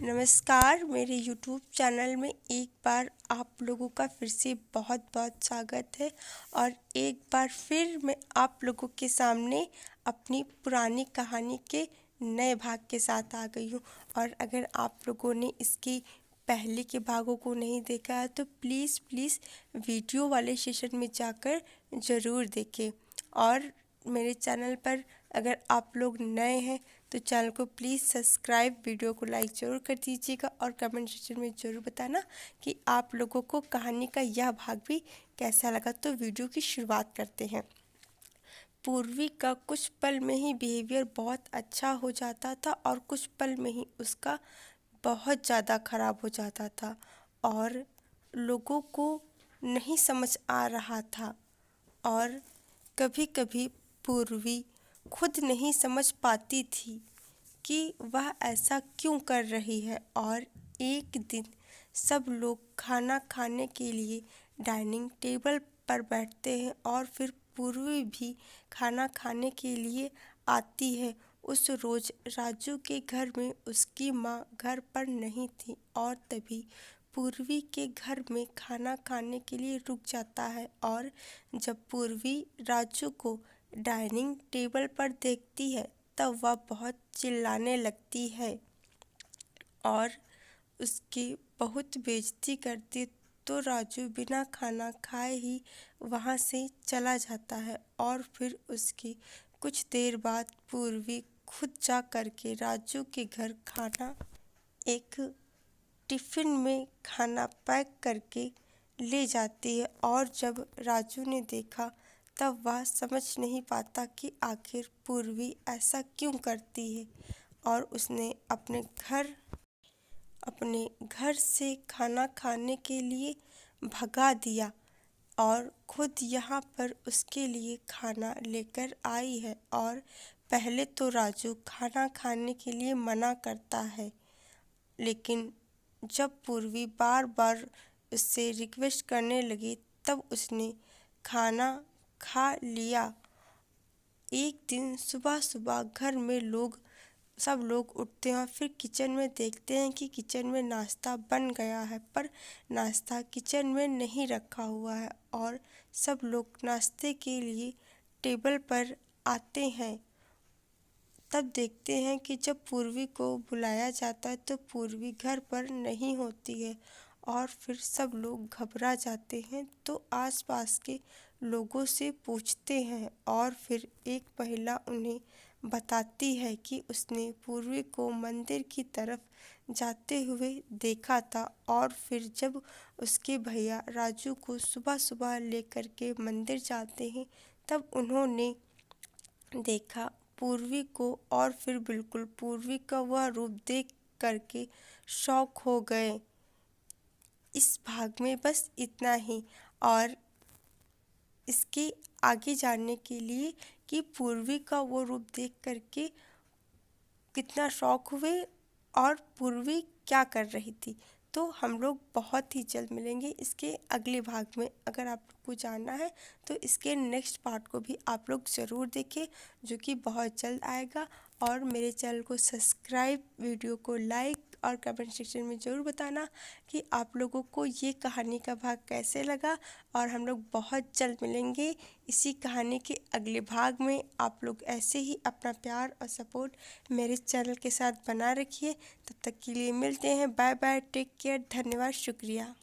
नमस्कार, मेरे YouTube channel में एक बार आप लोगों का फिर से बहुत बहुत स्वागत है। और एक बार फिर मैं आप लोगों के सामने अपनी पुरानी कहानी के नए भाग के साथ आ गई हूँ। और अगर आप लोगों ने इसके पहले के भागों को नहीं देखा है तो प्लीज़ वीडियो वाले सेशन में जाकर ज़रूर देखें। और मेरे चैनल पर अगर आप लोग नए हैं तो चैनल को प्लीज़ सब्सक्राइब, वीडियो को लाइक ज़रूर कर दीजिएगा और कमेंट सेक्शन में ज़रूर बताना कि आप लोगों को कहानी का यह भाग भी कैसा लगा। तो वीडियो की शुरुआत करते हैं। पूर्वी का कुछ पल में ही बिहेवियर बहुत अच्छा हो जाता था और कुछ पल में ही उसका बहुत ज़्यादा ख़राब हो जाता था और लोगों को नहीं समझ आ रहा था। और कभी कभी पूर्वी खुद नहीं समझ पाती थी कि वह ऐसा क्यों कर रही है। और एक दिन सब लोग खाना खाने के लिए डाइनिंग टेबल पर बैठते हैं और फिर पूर्वी भी खाना खाने के लिए आती है। उस रोज़ राजू के घर में उसकी माँ घर पर नहीं थी और तभी पूर्वी के घर में खाना खाने के लिए रुक जाता है। और जब पूर्वी राजू को डाइनिंग टेबल पर देखती है तब वह बहुत चिल्लाने लगती है और उसकी बहुत बेइज्जती करती। तो राजू बिना खाना खाए ही वहाँ से चला जाता है और फिर उसकी कुछ देर बाद पूर्वी खुद जा करके राजू के घर खाना एक टिफ़िन में खाना पैक करके ले जाती है। और जब राजू ने देखा तब वह समझ नहीं पाता कि आखिर पूर्वी ऐसा क्यों करती है और उसने अपने घर से खाना खाने के लिए भगा दिया और खुद यहाँ पर उसके लिए खाना लेकर आई है। और पहले तो राजू खाना खाने के लिए मना करता है, लेकिन जब पूर्वी बार बार उससे रिक्वेस्ट करने लगी तब उसने खाना खा लिया। एक दिन सुबह सुबह घर में सब लोग उठते हैं और फिर किचन में देखते हैं कि किचन में नाश्ता बन गया है, पर नाश्ता किचन में नहीं रखा हुआ है। और सब लोग नाश्ते के लिए टेबल पर आते हैं। तब देखते हैं कि जब पूर्वी को बुलाया जाता है तो पूर्वी घर पर नहीं होती है और फिर सब लोग घबरा जाते हैं। तो आसपास के लोगों से पूछते हैं और फिर एक महिला उन्हें बताती है कि उसने पूर्वी को मंदिर की तरफ जाते हुए देखा था। और फिर जब उसके भैया राजू को सुबह सुबह लेकर के मंदिर जाते हैं तब उन्होंने देखा पूर्वी को और फिर बिल्कुल पूर्वी का वह रूप देख करके शॉक हो गए। इस भाग में बस इतना ही। और इसके आगे जानने के लिए कि पूर्वी का वो रूप देख करके कितना शॉक हुए और पूर्वी क्या कर रही थी, तो हम लोग बहुत ही जल्द मिलेंगे इसके अगले भाग में। अगर आप लोग को जानना है तो इसके नेक्स्ट पार्ट को भी आप लोग ज़रूर देखें जो कि बहुत जल्द आएगा। और मेरे चैनल को सब्सक्राइब, वीडियो को लाइक और कमेंट सेक्शन में ज़रूर बताना कि आप लोगों को ये कहानी का भाग कैसे लगा। और हम लोग बहुत जल्द मिलेंगे इसी कहानी के अगले भाग में। आप लोग ऐसे ही अपना प्यार और सपोर्ट मेरे चैनल के साथ बना रखिए। तब तक के लिए मिलते हैं। बाय बाय, टेक केयर, धन्यवाद, शुक्रिया।